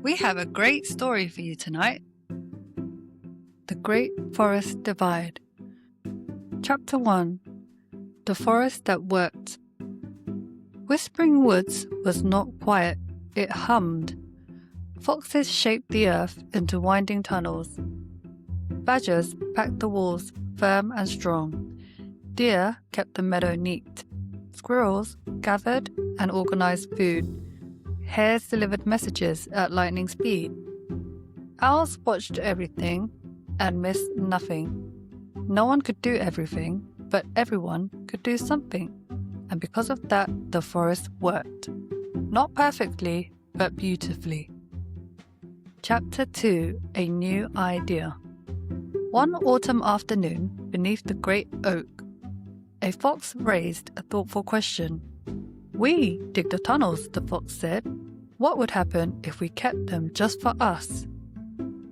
We have a great story for you tonight. The Great Forest Divide. Chapter 1. The Forest That Worked. Whispering Woods was not quiet, it hummed. Foxes shaped the earth into winding tunnels. Badgers packed the walls firm and strong. Deer kept the meadow neat. Squirrels gathered and organized food. Hares delivered messages at lightning speed. Owls watched everything and missed nothing. No one could do everything, but everyone could do something. And because of that, the forest worked. Not perfectly, but beautifully. Chapter 2. A New Idea. One autumn afternoon, beneath the great oak, a fox raised a thoughtful question. "We dig the tunnels," the fox said. "What would happen if we kept them just for us?"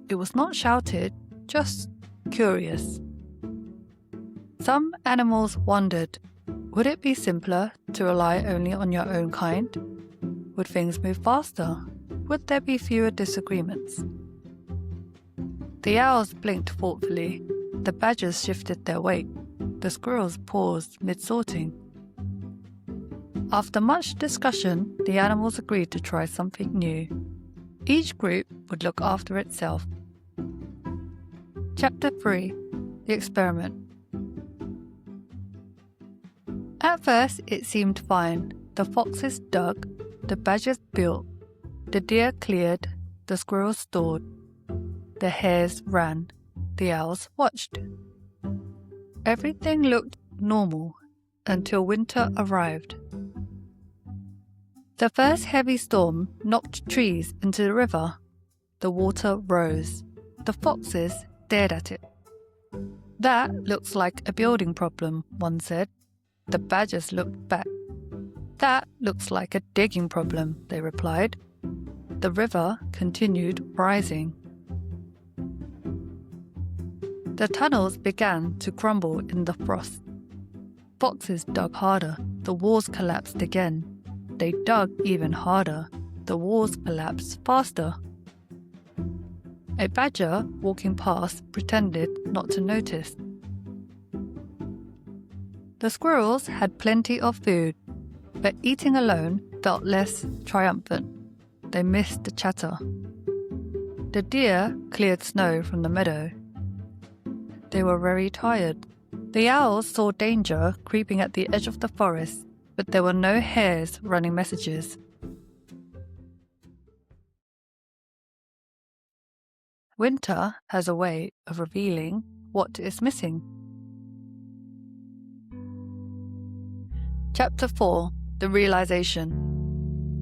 It was not shouted, just curious. Some animals wondered, would it be simpler to rely only on your own kind? Would things move faster? Would there be fewer disagreements? The owls blinked thoughtfully. The badgers shifted their weight. The squirrels paused mid-sorting. After much discussion, the animals agreed to try something new. Each group would look after itself. Chapter 3. The Experiment. At first, it seemed fine. The foxes dug, the badgers built, the deer cleared, the squirrels stored, the hares ran, the owls watched. Everything looked normal until winter arrived. The first heavy storm knocked trees into the river. The water rose. The foxes stared at it. "That looks like a building problem," one said. The badgers looked back. "That looks like a digging problem," they replied. The river continued rising. The tunnels began to crumble in the frost. Foxes dug harder. The walls collapsed again. They dug even harder. The walls collapsed faster. A badger walking past pretended not to notice. The squirrels had plenty of food, but eating alone felt less triumphant. They missed the chatter. The deer cleared snow from the meadow. They were very tired. The owls saw danger creeping at the edge of the forest, but there were no hares running messages. Winter has a way of revealing what is missing. Chapter 4. The Realization.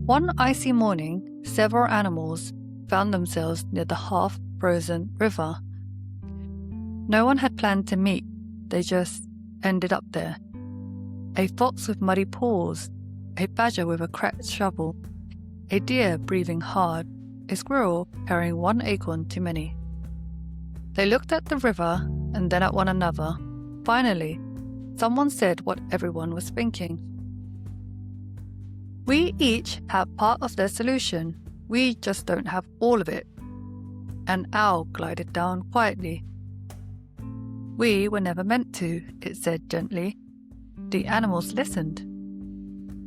One icy morning, several animals found themselves near the half-frozen river. No one had planned to meet, they just ended up there. A fox with muddy paws, a badger with a cracked shovel, a deer breathing hard, a squirrel carrying one acorn too many. They looked at the river and then at one another. Finally, someone said what everyone was thinking. "We each have part of the solution. We just don't have all of it." An owl glided down quietly. "We were never meant to," it said gently. The animals listened.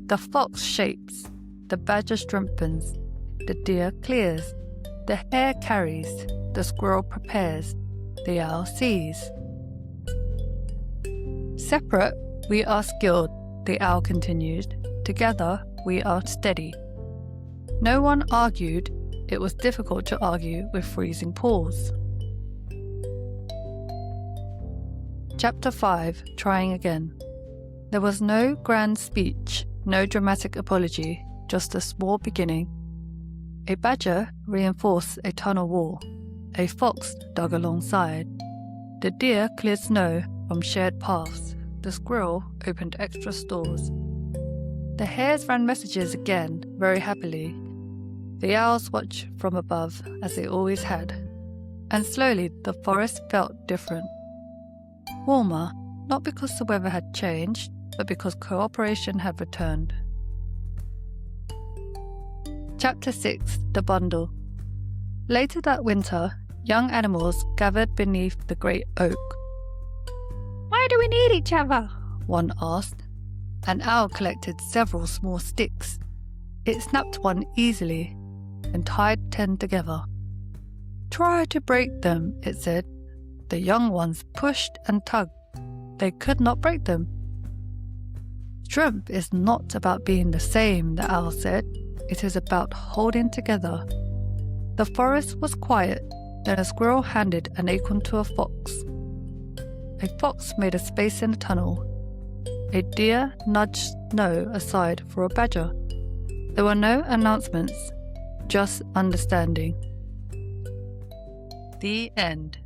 The fox shapes, the badger strengthens, the deer clears, the hare carries, the squirrel prepares, the owl sees. "Separate, we are skilled," the owl continued. "Together, we are steady." No one argued. It was difficult to argue with freezing paws. Chapter 5. Trying Again. There was no grand speech, no dramatic apology, just a small beginning. A badger reinforced a tunnel wall. A fox dug alongside. The deer cleared snow from shared paths. The squirrel opened extra stores. The hares ran messages again, very happily. The owls watched from above, as they always had. And slowly the forest felt different. Warmer, not because the weather had changed, but because cooperation had returned. Chapter 6. The Bundle. Later that winter, young animals gathered beneath the great oak. "Why do we need each other?" one asked. An owl collected several small sticks. It snapped one easily and tied 10 together. "Try to break them," it said. The young ones pushed and tugged. They could not break them. "Strength is not about being the same," the owl said. "It is about holding together." The forest was quiet. Then a squirrel handed an acorn to a fox. A fox made a space in the tunnel. A deer nudged Snow aside for a badger. There were no announcements, just understanding. The end.